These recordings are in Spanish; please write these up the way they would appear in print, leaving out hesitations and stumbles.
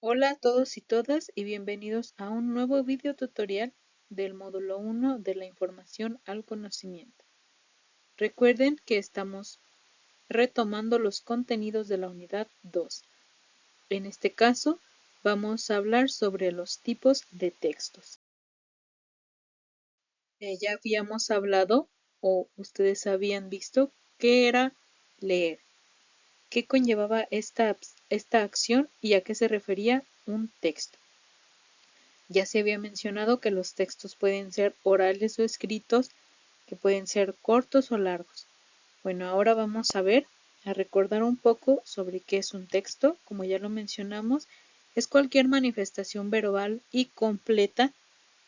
Hola a todos y todas y bienvenidos a un nuevo video tutorial del módulo 1 de la información al conocimiento. Recuerden que estamos retomando los contenidos de la unidad 2. En este caso, vamos a hablar sobre los tipos de textos. Ya habíamos hablado o ustedes habían visto qué era leer, qué conllevaba esta acción y a qué se refería un texto. Ya se había mencionado que los textos pueden ser orales o escritos, que pueden ser cortos o largos. Bueno, ahora vamos a recordar un poco sobre qué es un texto. Como ya lo mencionamos, es cualquier manifestación verbal y completa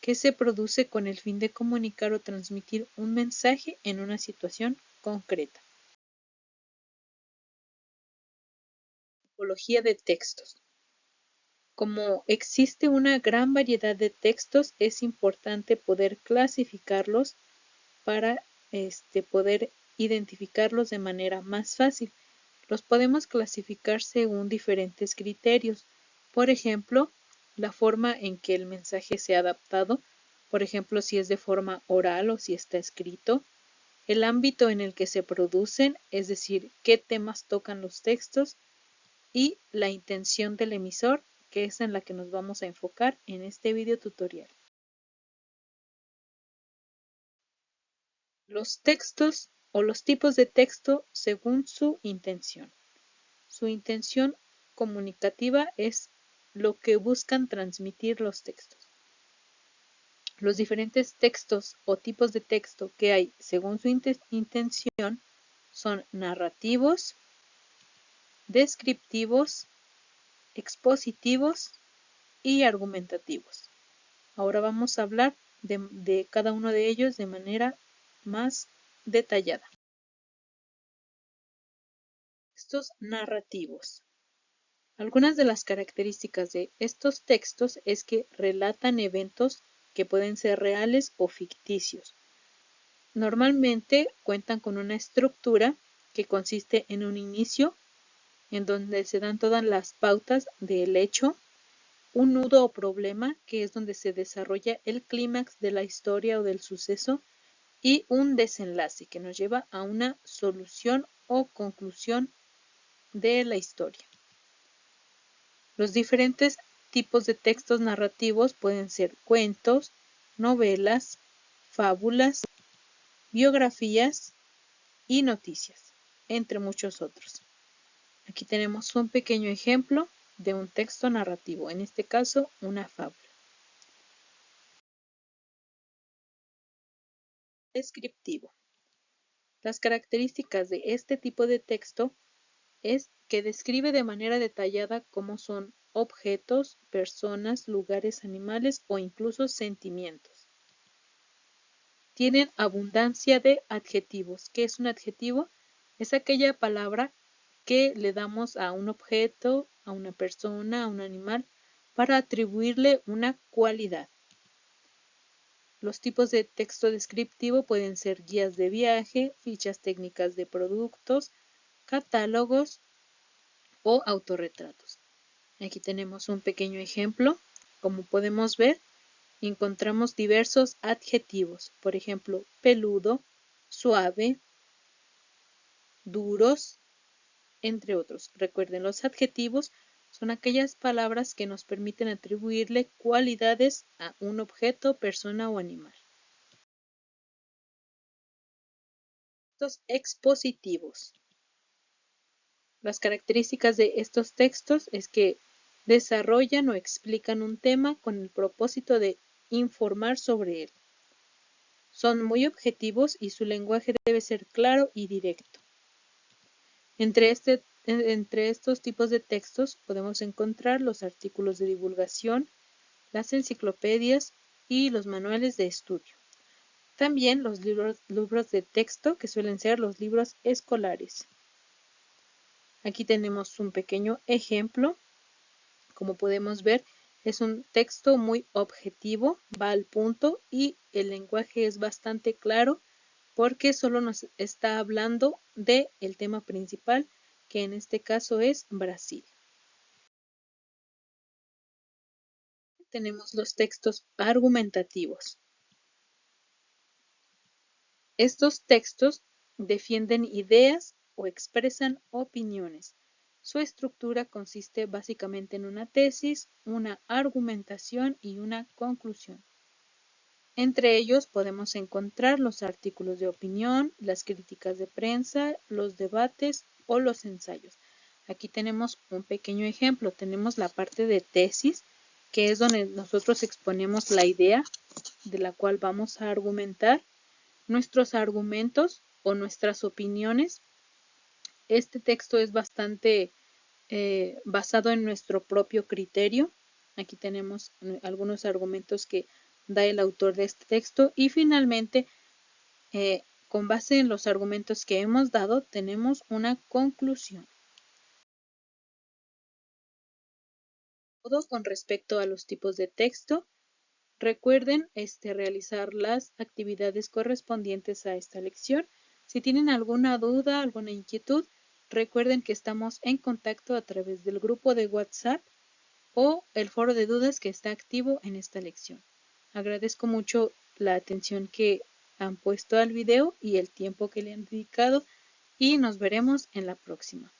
que se produce con el fin de comunicar o transmitir un mensaje en una situación concreta. Tipología de textos. Como existe una gran variedad de textos, es importante poder clasificarlos para poder identificarlos de manera más fácil. Los podemos clasificar según diferentes criterios. Por ejemplo, la forma en que el mensaje se ha adaptado, por ejemplo, si es de forma oral o si está escrito, el ámbito en el que se producen, es decir, qué temas tocan los textos, y la intención del emisor, que es en la que nos vamos a enfocar en este video tutorial. Los textos o los tipos de texto según su intención. Su intención comunicativa es lo que buscan transmitir los textos. Los diferentes textos o tipos de texto que hay según su intención son narrativos, descriptivos, expositivos y argumentativos. Ahora vamos a hablar de cada uno de ellos de manera más detallada. Textos narrativos. Algunas de las características de estos textos es que relatan eventos que pueden ser reales o ficticios. Normalmente cuentan con una estructura que consiste en un inicio, en donde se dan todas las pautas del hecho, un nudo o problema, que es donde se desarrolla el clímax de la historia o del suceso, y un desenlace, que nos lleva a una solución o conclusión de la historia. Los diferentes tipos de textos narrativos pueden ser cuentos, novelas, fábulas, biografías y noticias, entre muchos otros. Aquí tenemos un pequeño ejemplo de un texto narrativo, en este caso una fábula. Descriptivo. Las características de este tipo de texto es que describe de manera detallada cómo son objetos, personas, lugares, animales o incluso sentimientos. Tienen abundancia de adjetivos. ¿Qué es un adjetivo? Es aquella palabra que le damos a un objeto, a una persona, a un animal, para atribuirle una cualidad. Los tipos de texto descriptivo pueden ser guías de viaje, fichas técnicas de productos, catálogos o autorretratos. Aquí tenemos un pequeño ejemplo. Como podemos ver, encontramos diversos adjetivos, por ejemplo, peludo, suave, duros, entre otros. Recuerden, los adjetivos son aquellas palabras que nos permiten atribuirle cualidades a un objeto, persona o animal. Textos expositivos. Las características de estos textos es que desarrollan o explican un tema con el propósito de informar sobre él. Son muy objetivos y su lenguaje debe ser claro y directo. Entre estos tipos de textos podemos encontrar los artículos de divulgación, las enciclopedias y los manuales de estudio. También los libros de texto, que suelen ser los libros escolares. Aquí tenemos un pequeño ejemplo. Como podemos ver, es un texto muy objetivo, va al punto y el lenguaje es bastante claro porque solo nos está hablando del tema principal, que en este caso es Brasil. tenemos los textos argumentativos. Estos textos defienden ideas o expresan opiniones. Su estructura consiste básicamente en una tesis, una argumentación y una conclusión. Entre ellos podemos encontrar los artículos de opinión, las críticas de prensa, los debates o los ensayos. Aquí tenemos un pequeño ejemplo. Tenemos la parte de tesis, que es donde nosotros exponemos la idea de la cual vamos a argumentar, nuestros argumentos o nuestras opiniones. Este texto es bastante basado en nuestro propio criterio. Aquí tenemos algunos argumentos que da el autor de este texto y finalmente, con base en los argumentos que hemos dado, tenemos una conclusión. Todo con respecto a los tipos de texto. Recuerden realizar las actividades correspondientes a esta lección. Si tienen alguna duda, alguna inquietud, recuerden que estamos en contacto a través del grupo de WhatsApp o el foro de dudas que está activo en esta lección. Agradezco mucho la atención que han puesto al video y el tiempo que le han dedicado y nos veremos en la próxima.